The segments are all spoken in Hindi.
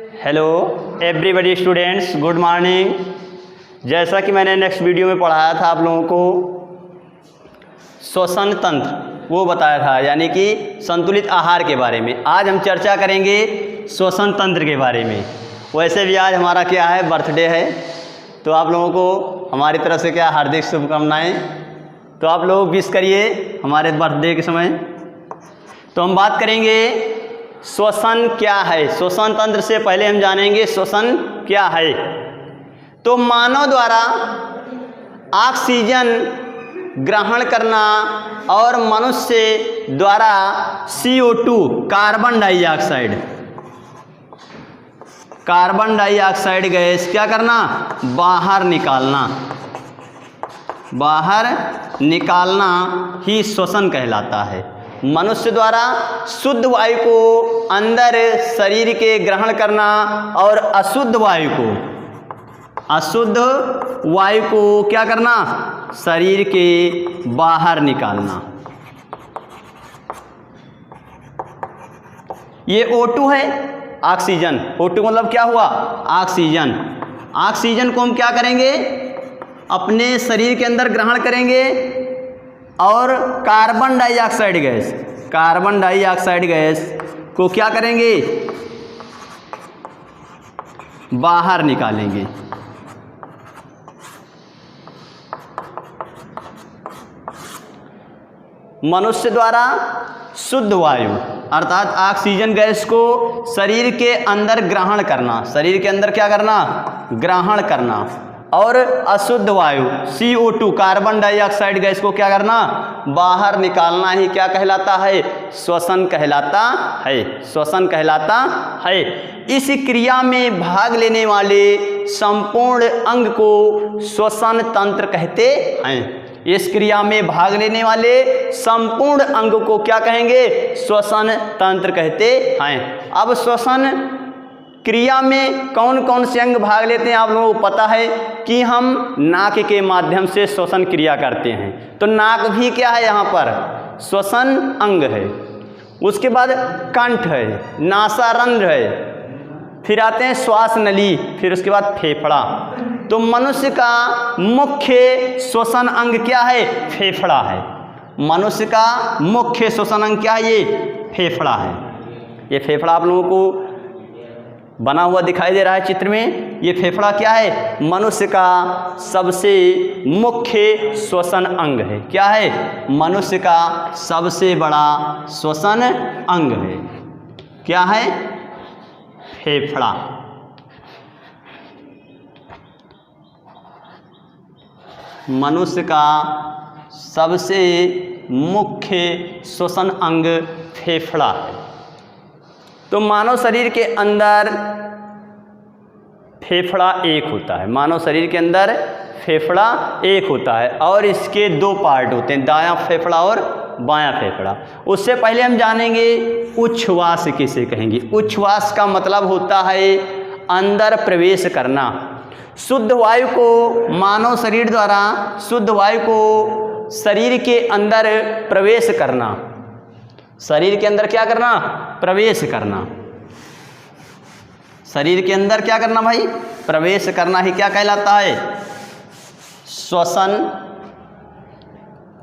Hello everybody students, good morning. जैसा कि मैंने नेक्स्ट वीडियो में पढ़ाया था आप लोगों को श्वसन तंत्र, वो बताया था, यानी कि संतुलित आहार के बारे में। आज हम चर्चा करेंगे श्वसन तंत्र के बारे में। वैसे भी आज हमारा क्या है, बर्थडे है, तो आप लोगों को हमारी तरफ से क्या हार्दिक शुभकामनाएं। तो आप लोग विश करिए हमारे बर्थडे के समय। तो हम बात करेंगे श्वसन क्या है। श्वसन तंत्र से पहले हम जानेंगे श्वसन क्या है। तो मानव द्वारा ऑक्सीजन ग्रहण करना और मनुष्य द्वारा CO2 कार्बन डाइऑक्साइड गैस क्या करना, बाहर निकालना ही श्वसन कहलाता है। मनुष्य द्वारा शुद्ध वायु को अंदर शरीर के ग्रहण करना और अशुद्ध वायु को क्या करना, शरीर के बाहर निकालना। ये O2 है, ऑक्सीजन। O2 मतलब क्या हुआ, ऑक्सीजन। ऑक्सीजन को हम क्या करेंगे, अपने शरीर के अंदर ग्रहण करेंगे और कार्बन डाइऑक्साइड गैस को क्या करेंगे, बाहर निकालेंगे। मनुष्य द्वारा शुद्ध वायु अर्थात ऑक्सीजन गैस को शरीर के अंदर ग्रहण करना, शरीर के अंदर क्या करना, ग्रहण करना, और अशुद्ध वायु CO2 कार्बन डाइऑक्साइड गैस को क्या करना, बाहर निकालना ही क्या कहलाता है, श्वसन कहलाता है। इस क्रिया में भाग लेने वाले संपूर्ण अंग को श्वसन तंत्र कहते हैं। इस क्रिया में भाग लेने वाले संपूर्ण अंग को क्या कहेंगे, श्वसन तंत्र कहते हैं। अब श्वसन क्रिया में कौन कौन से अंग भाग लेते हैं, आप लोगों को पता है कि हम नाक के माध्यम से श्वसन क्रिया करते हैं। तो नाक भी क्या है, यहाँ पर श्वसन अंग है। उसके बाद कंठ है, नासारंध्र है, फिर आते हैं श्वास नली, फिर उसके बाद फेफड़ा। तो मनुष्य का मुख्य श्वसन अंग क्या है, फेफड़ा है। मनुष्य का मुख्य श्वसन अंग क्या है, ये फेफड़ा है। ये फेफड़ा आप लोगों को बना हुआ दिखाई दे रहा है चित्र में। ये फेफड़ा क्या है, मनुष्य का सबसे मुख्य श्वसन अंग है। क्या है, मनुष्य का सबसे बड़ा श्वसन अंग है। क्या है, फेफड़ा। मनुष्य का सबसे मुख्य श्वसन अंग फेफड़ा है। तो मानव शरीर के अंदर फेफड़ा एक होता है, मानव शरीर के अंदर फेफड़ा एक होता है और इसके दो पार्ट होते हैं, दायां फेफड़ा और बायां फेफड़ा। उससे पहले हम जानेंगे उच्छ्वास किसे कहेंगे। उच्छ्वास का मतलब होता है अंदर प्रवेश करना। शुद्ध वायु को मानव शरीर द्वारा शुद्ध वायु को शरीर के अंदर प्रवेश करना। शरीर के अंदर क्या करना, प्रवेश करना। शरीर के अंदर क्या करना भाई, प्रवेश करना ही क्या कहलाता है, श्वसन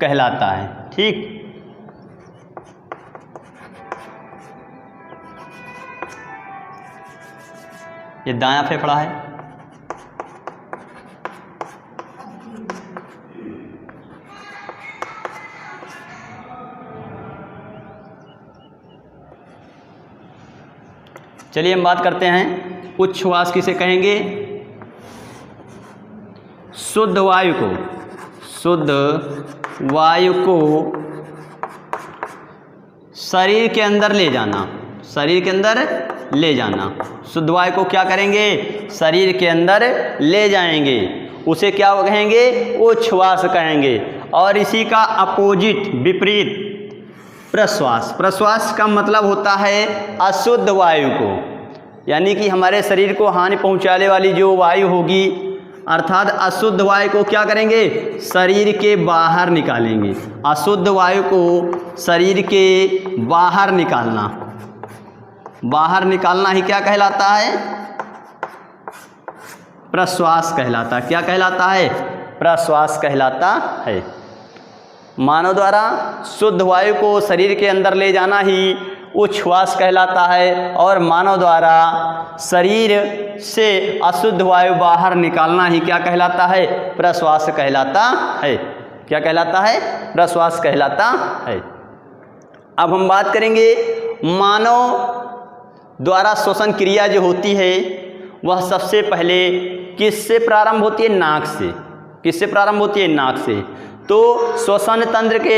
कहलाता है। ठीक, ये दायां फेफड़ा है। चलिए हम बात करते हैं उच्छ्वास किसे कहेंगे। शुद्ध वायु को शरीर के अंदर ले जाना। शुद्ध वायु को क्या करेंगे, शरीर के अंदर ले जाएंगे। उसे क्या कहेंगे, उच्छ्वास कहेंगे। और इसी का अपोजिट, विपरीत, प्रश्वास का मतलब होता है अशुद्ध वायु को, यानी कि हमारे शरीर को हानि पहुंचाने वाली जो वायु होगी, अर्थात अशुद्ध वायु को क्या करेंगे, शरीर के बाहर निकालेंगे। अशुद्ध वायु को शरीर के बाहर निकालना। बाहर निकालना ही क्या कहलाता है? प्रश्वास कहलाता है। क्या कहलाता है? प्रश्वास कहलाता है। मानव द्वारा शुद्ध वायु को शरीर के अंदर ले जाना ही उच्छ्वास कहलाता है, और मानव द्वारा शरीर से अशुद्ध वायु बाहर निकालना ही क्या कहलाता है? प्रश्वास कहलाता है। क्या कहलाता है? प्रश्वास कहलाता है। अब हम बात करेंगे मानव द्वारा श्वसन क्रिया जो होती है वह सबसे पहले किससे प्रारंभ होती है? नाक से। किससे प्रारंभ होती है? नाक से। तो श्वसन तंत्र के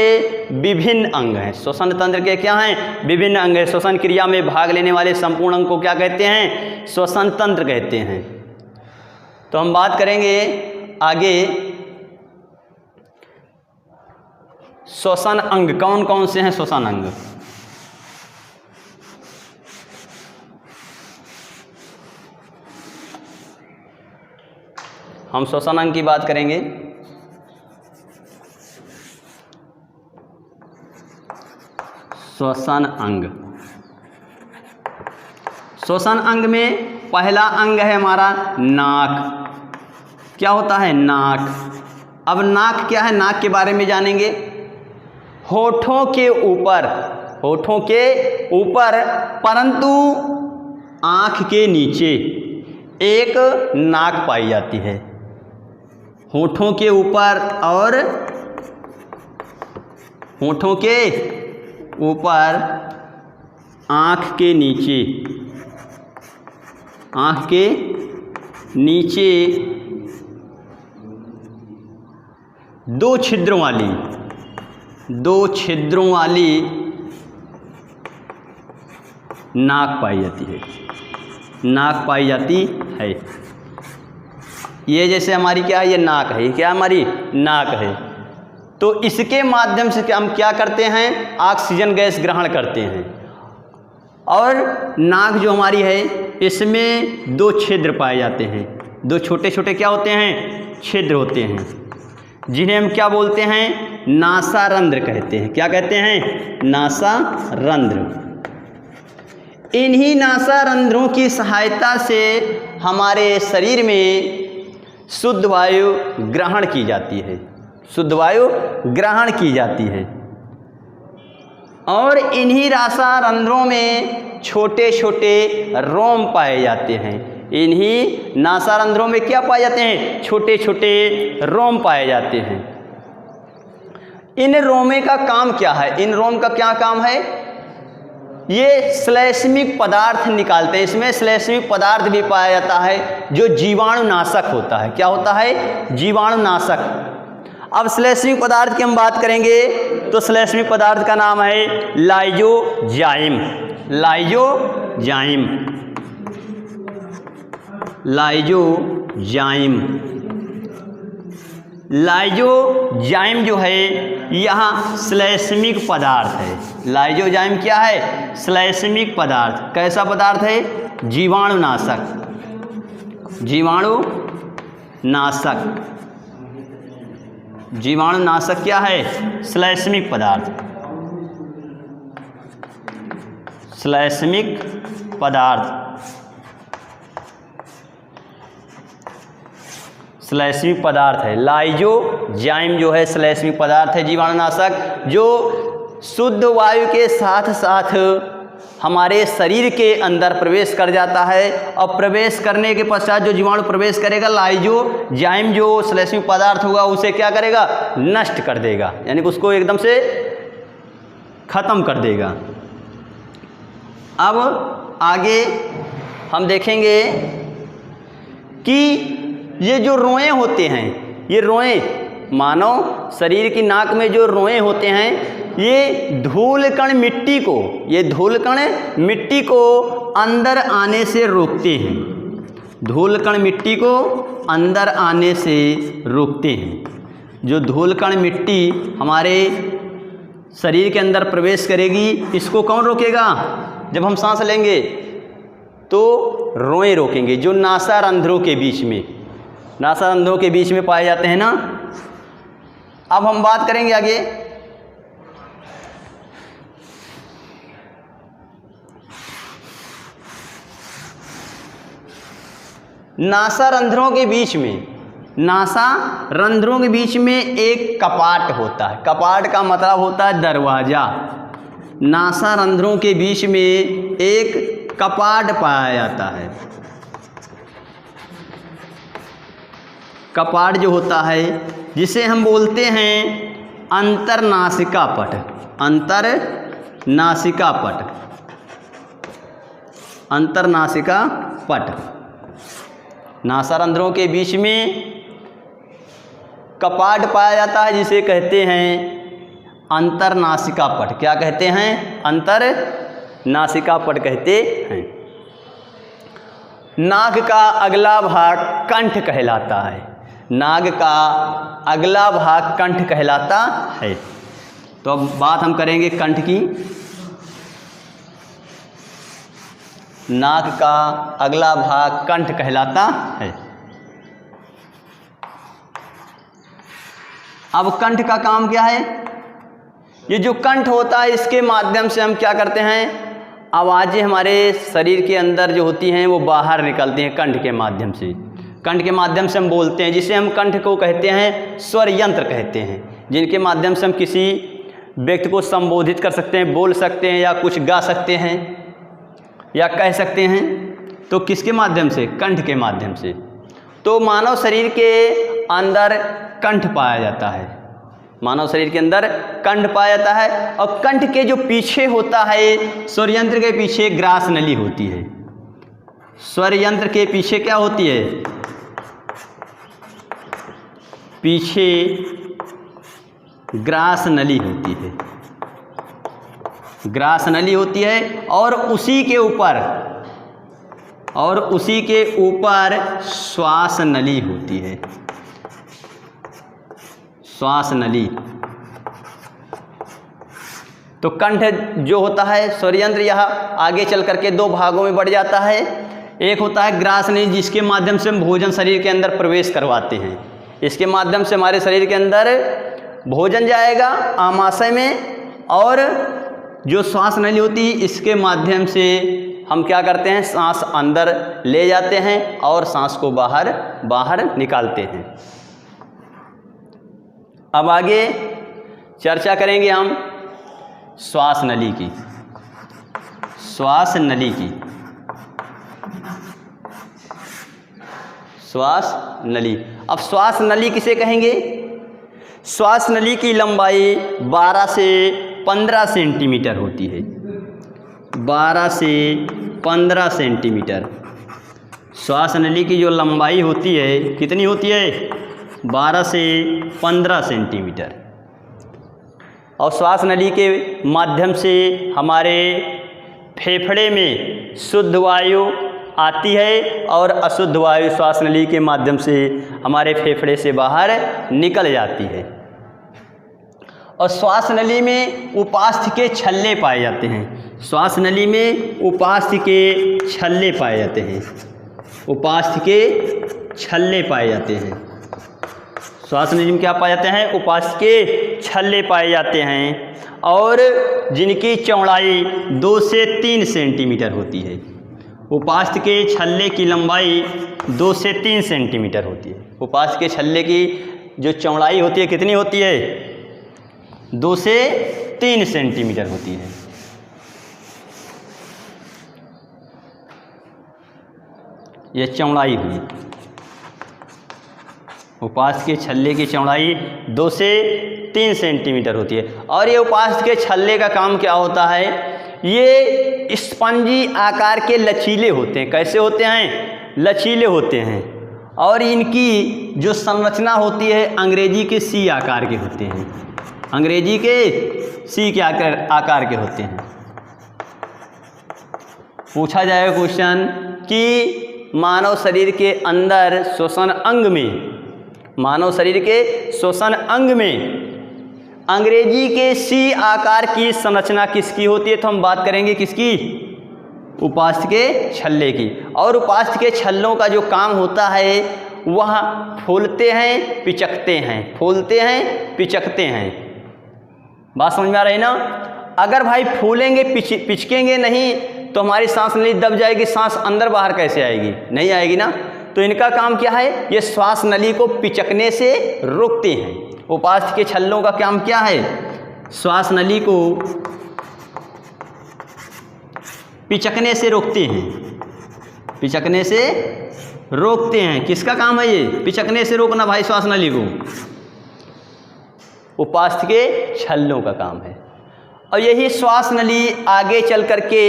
विभिन्न अंग हैं। श्वसन तंत्र के क्या हैं? विभिन्न अंग हैं। श्वसन क्रिया में भाग लेने वाले संपूर्ण अंग को क्या कहते हैं? श्वसन तंत्र कहते हैं। तो हम बात करेंगे आगे श्वसन अंग कौन कौन से हैं। श्वसन अंग हम श्वसन अंग की बात करेंगे। श्वसन अंग। श्वसन अंग में पहला अंग है हमारा नाक। क्या होता है? नाक। अब नाक क्या है? नाक के बारे में जानेंगे। होठों के ऊपर, होठों के ऊपर परंतु आँख के नीचे एक नाक पाई जाती है। होठों के ऊपर और होठों के ऊपर आँख के नीचे, आँख के नीचे दो छिद्रों वाली नाक पाई जाती है। नाक पाई जाती है। ये जैसे हमारी क्या है? ये नाक है। ये क्या हमारी? नाक है। तो इसके माध्यम से हम क्या करते हैं? ऑक्सीजन गैस ग्रहण करते हैं। और नाक जो हमारी है इसमें दो छिद्र पाए जाते हैं। दो छोटे छोटे क्या होते हैं? छिद्र होते हैं, जिन्हें हम क्या बोलते हैं? नासारंध्र कहते हैं। क्या कहते हैं? नासारंध्र। इन्हीं नासारंध्रों की सहायता से हमारे शरीर में शुद्ध वायु ग्रहण की जाती है। शुद्ध वायु ग्रहण की जाती है। और इन्हीं नासारंध्रों में छोटे छोटे रोम पाए जाते हैं। इन्हीं नासारंध्रों में क्या पाए जाते हैं? छोटे छोटे रोम पाए जाते हैं। इन रोमे का काम क्या है? इन रोम का क्या काम है? ये श्लेष्मिक पदार्थ निकालते हैं। इसमें श्लेष्मिक पदार्थ भी पाया जाता है जो जीवाणुनाशक होता है। क्या होता है? जीवाणुनाशक। अब श्लेष्मिक पदार्थ की हम बात करेंगे तो श्लेष्मिक पदार्थ का नाम है लाइजोजाइम। लाइजोजाइम। लाइजोजाइम। लाइजोजाइम जो है यहाँ श्लेष्मिक पदार्थ है। लाइजोजाइम क्या है? श्लेष्मिक पदार्थ। कैसा पदार्थ है? जीवाणुनाशक। जीवाणुनाशक। जीवाणुनाशक क्या है? श्लेष्मिक पदार्थ। श्लेष्मिक पदार्थ। श्लेष्मिक पदार्थ है। लाइजोजाइम जो है श्लेष्मिक पदार्थ है, जीवाणुनाशक, जो शुद्ध वायु के साथ साथ हमारे शरीर के अंदर प्रवेश कर जाता है। और प्रवेश करने के पश्चात जो जीवाणु प्रवेश करेगा, लाइजोजाइम जो श्लेष्मिक पदार्थ होगा उसे क्या करेगा? नष्ट कर देगा, यानी उसको एकदम से खत्म कर देगा। अब आगे हम देखेंगे कि ये जो रोएं होते हैं, ये रोएं मानव शरीर की नाक में जो रोएं होते हैं ये धूलकण मिट्टी को, ये धूलकण मिट्टी को अंदर आने से रोकते हैं। धूलकण मिट्टी को अंदर आने से रोकते हैं। जो धूलकण मिट्टी हमारे शरीर के अंदर प्रवेश करेगी, इसको कौन रोकेगा? जब हम सांस लेंगे तो रोएं रोकेंगे, जो नासारंध्रों के बीच में, नासारंध्रों के बीच में पाए जाते हैं ना। अब हम बात करेंगे आगे नासा रंध्रों के बीच में, नासा रंध्रों के बीच में एक कपाट होता है। कपाट का मतलब होता है दरवाज़ा। नासा रंध्रों के बीच में एक कपाट पाया जाता है। कपाट जो होता है जिसे हम बोलते हैं अंतरनासिका पट। अंतरनासिका पट, अंतरनासिका पट। नासा रंध्रों के बीच में कपाट पाया जाता है जिसे कहते हैं अंतरनासिका पट। क्या कहते हैं? अंतरनासिका पट कहते हैं। नाक का अगला भाग कंठ कहलाता है। नाक का अगला भाग कंठ कहलाता है। तो अब बात हम करेंगे कंठ की। नाक का अगला भाग कंठ कहलाता है। अब कंठ का काम क्या है? ये जो कंठ होता है इसके माध्यम से हम क्या करते हैं, आवाज़ें हमारे शरीर के अंदर जो होती हैं वो बाहर निकलती हैं कंठ के माध्यम से। कंठ के माध्यम से हम बोलते हैं, जिसे हम कंठ को कहते हैं स्वर यंत्र कहते हैं, जिनके माध्यम से हम किसी व्यक्ति को संबोधित कर सकते हैं, बोल सकते हैं या कुछ गा सकते हैं या कह सकते हैं। तो किसके माध्यम से? कंठ के माध्यम से। तो मानव शरीर के अंदर कंठ पाया जाता है। मानव शरीर के अंदर कंठ पाया जाता है। और कंठ के जो पीछे होता है, स्वर यंत्र के पीछे ग्रास नली होती है। स्वर यंत्र के पीछे क्या होती है? पीछे ग्रास नली होती है। ग्रास नली होती है और उसी के ऊपर श्वास नली होती है। श्वास नली। तो कंठ जो होता है स्वर यंत्र, यह आगे चल करके दो भागों में बढ़ जाता है। एक होता है ग्रास नली, जिसके माध्यम से हम भोजन शरीर के अंदर प्रवेश करवाते हैं। इसके माध्यम से हमारे शरीर के अंदर भोजन जाएगा आमाशय में, और जो श्वास नली होती है इसके माध्यम से हम क्या करते हैं, सांस अंदर ले जाते हैं और सांस को बाहर निकालते हैं। अब आगे चर्चा करेंगे हम श्वास नली की। श्वास नली की। श्वास नली। अब श्वास नली किसे कहेंगे? श्वास नली की लंबाई 12 से 15 सेंटीमीटर होती है। 12 से 15 सेंटीमीटर श्वास नली की जो लंबाई होती है, कितनी होती है? 12 से 15 सेंटीमीटर। और श्वास नली के माध्यम से हमारे फेफड़े में शुद्ध वायु आती है और अशुद्ध वायु श्वास नली के माध्यम से हमारे फेफड़े से बाहर निकल जाती है। और श्वास नली में उपास्थि के छल्ले पाए जाते हैं। श्वास नली में उपास्थि के छल्ले पाए जाते हैं। उपास्थि के छल्ले पाए जाते हैं। श्वास नली में क्या पाए जाते हैं? उपास्थि के छल्ले पाए जाते हैं, और जिनकी चौड़ाई 2 से 3 सेंटीमीटर होती है। उपास्थि के छल्ले की लंबाई 2 से 3 सेंटीमीटर होती है। उपास्थि के छल्ले की जो चौड़ाई होती है कितनी होती है? 2 से 3 सेंटीमीटर होती है। यह चौड़ाई हुई। उपास्थि के छल्ले की चौड़ाई 2 से 3 सेंटीमीटर होती है। और ये उपास्थि के छल्ले का काम क्या होता है? ये स्पंजी आकार के लचीले होते हैं। कैसे होते हैं? लचीले होते हैं। और इनकी जो संरचना होती है अंग्रेजी के सी आकार के होते हैं। अंग्रेजी के सी के आकार के होते हैं। पूछा जाएगा क्वेश्चन कि मानव शरीर के अंदर श्वसन अंग में, मानव शरीर के श्वसन अंग में अंग्रेजी के सी आकार की संरचना किसकी होती है? तो हम बात करेंगे किसकी? उपास्थि के छल्ले की। और उपास्थि के छल्लों का जो काम होता है वह फूलते हैं, पिचकते हैं, फूलते हैं, पिचकते हैं। बात समझ में आ रही ना? अगर भाई फूलेंगे पिचकेंगे नहीं तो हमारी सांस नली दब जाएगी। सांस अंदर बाहर कैसे आएगी? नहीं आएगी ना। तो इनका काम क्या है, ये श्वास नली को पिचकने से रोकते हैं। उपास्थि के छल्लों का काम क्या है, श्वास नली को पिचकने से रोकते हैं, पिचकने से रोकते हैं। किसका काम है ये, पिचकने से रोकना भाई श्वास नली को, उपास्थि के छल्लों का काम है। और यही श्वास नली आगे चल करके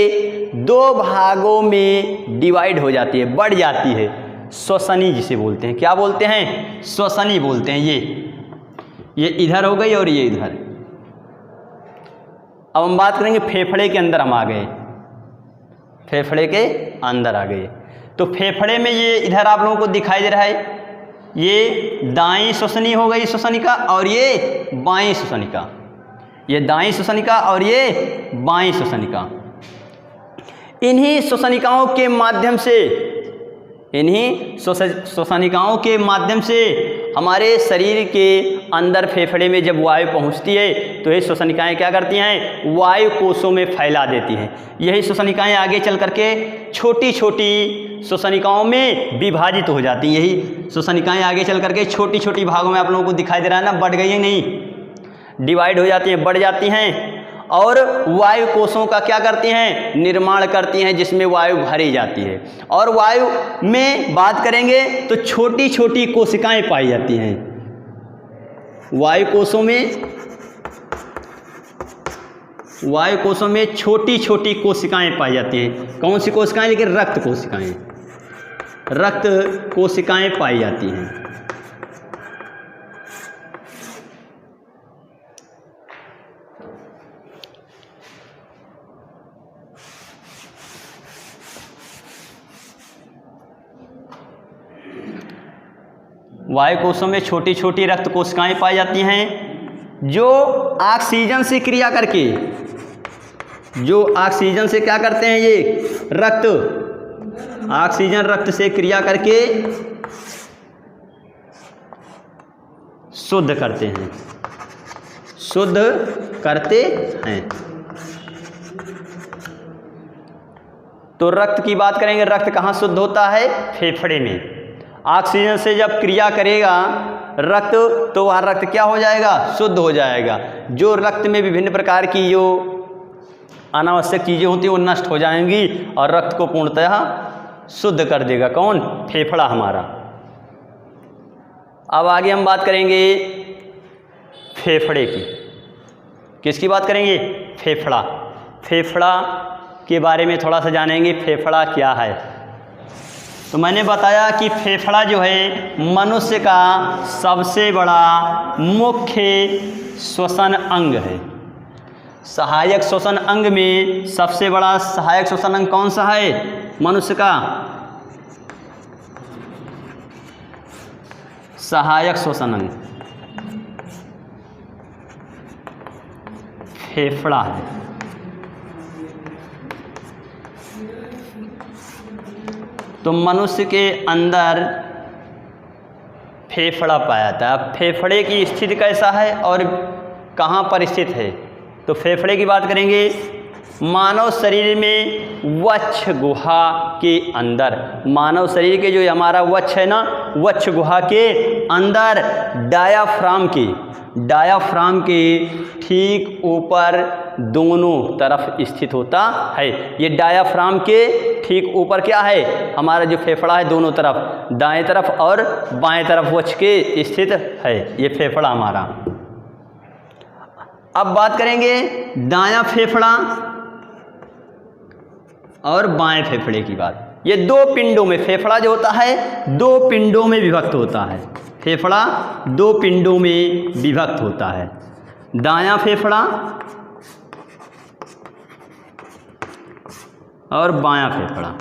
दो भागों में डिवाइड हो जाती है, बढ़ जाती है, श्वसनी जिसे बोलते हैं। क्या बोलते हैं, श्वसनी बोलते हैं। ये इधर हो गई और ये इधर। अब हम बात करेंगे फेफड़े के अंदर, हम आ गए, फेफड़े के अंदर आ गए। तो फेफड़े में ये इधर आप लोगों को दिखाई दे रहा है, ये दाईं श्वसनी हो गई श्वसनिका और ये बाईं श्वसनिका, ये दाईं श्वसनिका और ये बाईं श्वसनिका। इन्हीं श्वसनिकाओं के माध्यम से, इन्हीं श्वसनिकाओं के माध्यम से हमारे शरीर के अंदर फेफड़े में जब वायु पहुंचती है तो ये श्वसनिकाएं क्या करती हैं, वायु कोशों में फैला देती हैं। यही श्वसनिकाएं आगे चल करके छोटी छोटी श्वसनिकाओं में विभाजित हो जाती हैं। यही श्वसनिकाएं आगे चल करके छोटी छोटी भागों में आप लोगों को दिखाई दे रहा है ना, बढ़ गई है नहीं, डिवाइड हो जाती हैं, बढ़ जाती हैं और वायु कोशों का क्या करती हैं, निर्माण करती हैं, जिसमें वायु भरी जाती है। और वायु में बात करेंगे तो छोटी छोटी कोशिकाएं पाई जाती हैं वायु कोशों में, वायु कोशों में छोटी छोटी कोशिकाएं पाई जाती हैं। कौन सी कोशिकाएं, लेकिन रक्त कोशिकाएं, रक्त कोशिकाएं पाई जाती हैं। वायु कोशों में छोटी छोटी रक्त कोशिकाएं पाई जाती हैं जो ऑक्सीजन से क्रिया करके, जो ऑक्सीजन से क्या करते हैं, ये रक्त, ऑक्सीजन रक्त से क्रिया करके शुद्ध करते हैं, शुद्ध करते हैं। तो रक्त की बात करेंगे, रक्त कहाँ शुद्ध होता है, फेफड़े में। ऑक्सीजन से जब क्रिया करेगा रक्त तो वहाँ रक्त क्या हो जाएगा, शुद्ध हो जाएगा। जो रक्त में विभिन्न प्रकार की जो अनावश्यक चीज़ें होती हैं वो नष्ट हो जाएंगी और रक्त को पूर्णतः शुद्ध कर देगा कौन, फेफड़ा हमारा। अब आगे हम बात करेंगे फेफड़े की। किसकी बात करेंगे, फेफड़ा। फेफड़ा के बारे में थोड़ा सा जानेंगे, फेफड़ा क्या है। तो मैंने बताया कि फेफड़ा जो है मनुष्य का सबसे बड़ा मुख्य श्वसन अंग है। सहायक श्वसन अंग में सबसे बड़ा सहायक श्वसन अंग कौन सा है मनुष्य का, सहायक श्वसन अंग फेफड़ा है। तो मनुष्य के अंदर फेफड़ा पाया जाता है। फेफड़े की स्थिति कैसा है और कहाँ पर स्थित है, तो फेफड़े की बात करेंगे। मानव शरीर में वक्ष गुहा के अंदर, मानव शरीर के जो हमारा वक्ष है ना, वक्ष गुहा के अंदर डायाफ्राम के ठीक ऊपर दोनों तरफ स्थित होता है। ये डायाफ्राम के ठीक ऊपर क्या है, हमारा जो फेफड़ा है दोनों तरफ, दाएं तरफ और बाएं तरफ वक्ष के स्थित है ये फेफड़ा हमारा। अब बात करेंगे दायां फेफड़ा और बाएं फेफड़े की बात। ये दो पिंडों में, फेफड़ा जो होता है दो पिंडों में विभक्त होता है। फेफड़ा दो पिंडों में विभक्त होता है, दायां फेफड़ा और बायां फेफड़ा।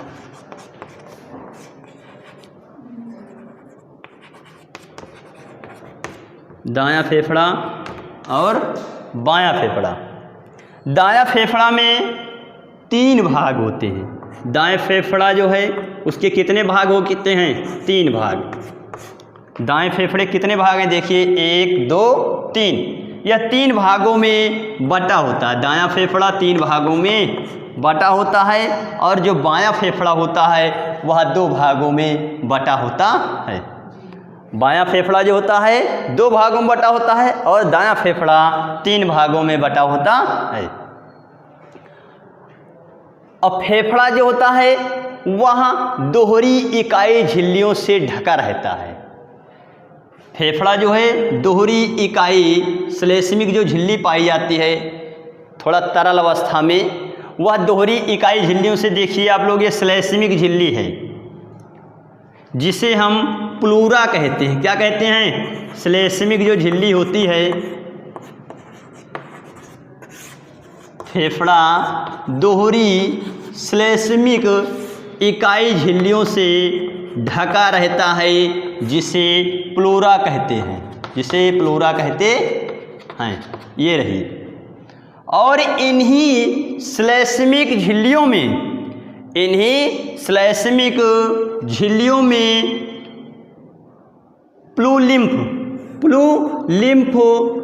दायां फेफड़ा और बायां फेफड़ा। दायां फेफड़ा में 3 भाग होते हैं। दाएं फेफड़ा जो है उसके कितने भाग होते हैं, 3 भाग। दाएं फेफड़े कितने भाग हैं, देखिए 1 2 3। यह 3 भागों में बटा होता है। दायां फेफड़ा 3 भागों में बटा होता है और जो बायां फेफड़ा होता है वह 2 भागों में बटा होता है। बायां फेफड़ा जो होता है 2 भागों में बटा होता है और दायां फेफड़ा 3 भागों में बटा होता है। अब फेफड़ा जो होता है वह दोहरी इकाई झिल्लियों से ढका रहता है। फेफड़ा जो है दोहरी इकाई श्लेष्मिक जो झिल्ली पाई जाती है थोड़ा तरल अवस्था में, वह दोहरी इकाई झिल्लियों से, देखिए आप लोग, ये श्लेष्मिक झिल्ली है जिसे हम प्लूरा कहते हैं। क्या कहते हैं? श्लेष्मिक जो झिल्ली होती है, फेफड़ा दोहरी श्लेष्मिक इकाई झिल्लियों से ढका रहता है जिसे प्लूरा कहते हैं, जिसे प्लूरा कहते हैं। ये रही। और इन्हीं श्लेष्मिक झिल्लियों में प्लूलिम्फ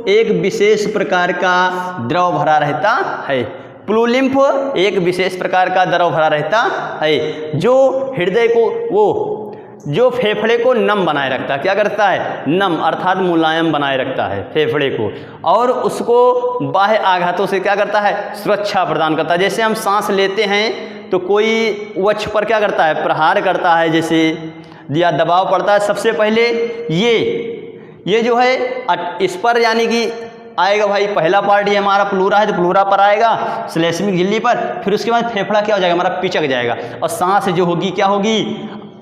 एक विशेष प्रकार का द्रव भरा रहता है। प्लूलिम्फ एक विशेष प्रकार का द्रव भरा रहता है जो हृदय को, जो फेफड़े को नम बनाए रखता है। क्या करता है? नम अर्थात मुलायम बनाए रखता है फेफड़े को, और उसको बाह्य आघातों से क्या करता है? सुरक्षा प्रदान करता है। जैसे हम सांस लेते हैं तो कोई वक्ष पर क्या करता है? प्रहार करता है, जैसे या दबाव पड़ता है। सबसे पहले ये जो है इस पर, यानी कि आएगा भाई, पहला पार्ट ये हमारा प्लूरा है तो प्लूरा पर आएगा श्लेष्मिक झिल्ली पर, फिर उसके बाद फेफड़ा क्या हो जाएगा? हमारा पिचक जाएगा और सांस जो होगी क्या होगी?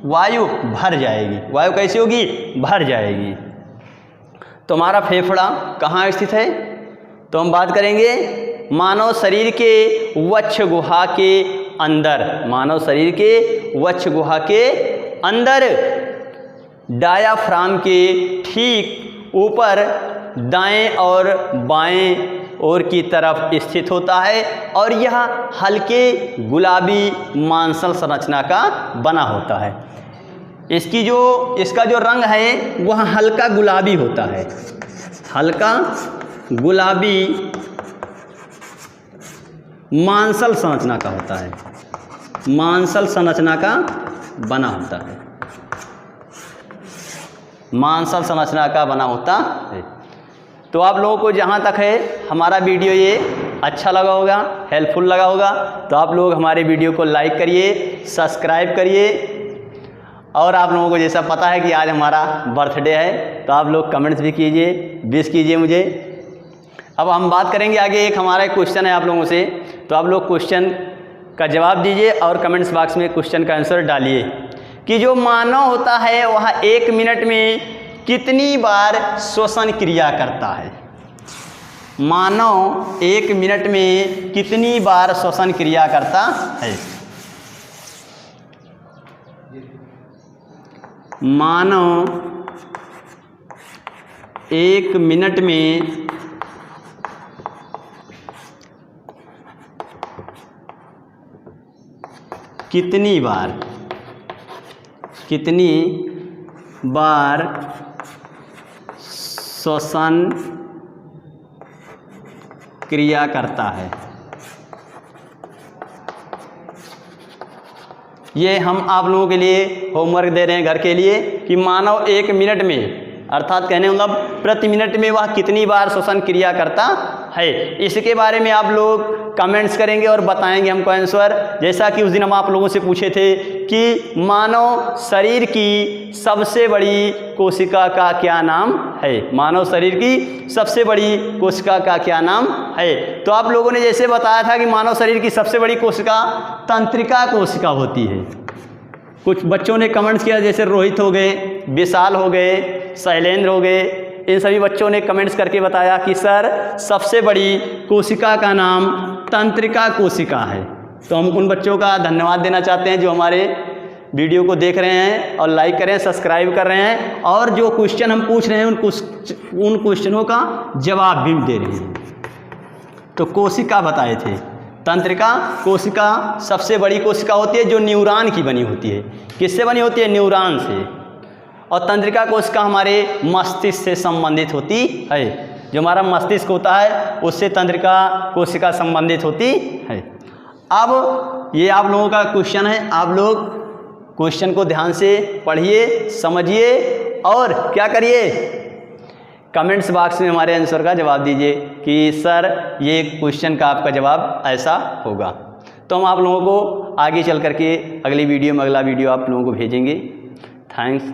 वायु भर जाएगी। वायु कैसी होगी? भर जाएगी। तो हमारा फेफड़ा कहाँ स्थित है? तो हम बात करेंगे मानव शरीर के वक्ष गुहा के अंदर। मानव शरीर के वक्ष गुहा के अंदर डायाफ्राम के ठीक ऊपर दाएं और बाएं ओर की तरफ स्थित होता है और यह हल्के गुलाबी मांसल संरचना का बना होता है। इसका जो रंग है वह हल्का गुलाबी होता है, हल्का गुलाबी मांसल संरचना का होता है, मांसल संरचना का बना होता है, मांसल संरचना का बना होता है। तो आप लोगों को जहाँ तक है हमारा वीडियो ये अच्छा लगा होगा, हेल्पफुल लगा होगा, तो आप लोग हमारे वीडियो को लाइक करिए, सब्सक्राइब करिए, और आप लोगों को जैसा पता है कि आज हमारा बर्थडे है तो आप लोग कमेंट्स भी कीजिए, विश कीजिए मुझे। अब हम बात करेंगे आगे, एक हमारा क्वेश्चन है आप लोगों से, तो आप लोग क्वेश्चन का जवाब दीजिए और कमेंट्स बॉक्स में क्वेश्चन का आंसर डालिए कि जो मानव होता है वह 1 मिनट में कितनी बार श्वसन क्रिया करता है? मानव 1 मिनट में कितनी बार श्वसन क्रिया करता है? मानव 1 मिनट में कितनी बार श्वसन क्रिया करता है? ये हम आप लोगों के लिए होमवर्क दे रहे हैं घर के लिए कि मानव 1 मिनट में, अर्थात कहने मतलब प्रति मिनट में वह कितनी बार श्वसन क्रिया करता है। इसके बारे में आप लोग कमेंट्स करेंगे और बताएंगे हमको आंसर। जैसा कि उस दिन हम आप लोगों से पूछे थे कि मानव शरीर की सबसे बड़ी कोशिका का क्या नाम है? मानव शरीर की सबसे बड़ी कोशिका का क्या नाम है? तो आप लोगों ने जैसे बताया था कि मानव शरीर की सबसे बड़ी कोशिका तंत्रिका कोशिका होती है। कुछ बच्चों ने कमेंट्स किया, जैसे रोहित हो गए, विशाल हो गए, शैलेंद्र हो गए, इन सभी बच्चों ने कमेंट्स करके बताया कि सर सबसे बड़ी कोशिका का नाम तंत्रिका कोशिका है। तो हम उन बच्चों का धन्यवाद देना चाहते हैं जो हमारे वीडियो को देख रहे हैं और लाइक कर रहे हैं, सब्सक्राइब कर रहे हैं, और जो क्वेश्चन हम पूछ रहे हैं उन क्वेश्चनों का जवाब भी दे रहे हैं। तो कोशिका बताए थे, तंत्रिका कोशिका सबसे बड़ी कोशिका होती है जो न्यूरॉन की बनी होती है। किससे बनी होती है? न्यूरॉन से। और तंत्रिका कोशिका हमारे मस्तिष्क से संबंधित होती है। जो हमारा मस्तिष्क होता है उससे तंत्रिका कोशिका संबंधित होती है। अब ये आप लोगों का क्वेश्चन है, आप लोग क्वेश्चन को ध्यान से पढ़िए, समझिए और क्या करिए, कमेंट्स बॉक्स में हमारे आंसर का जवाब दीजिए कि सर ये क्वेश्चन का आपका जवाब ऐसा होगा। तो हम आप लोगों को आगे चल करके अगली वीडियो में अगला वीडियो आप लोगों को भेजेंगे। थैंक्स।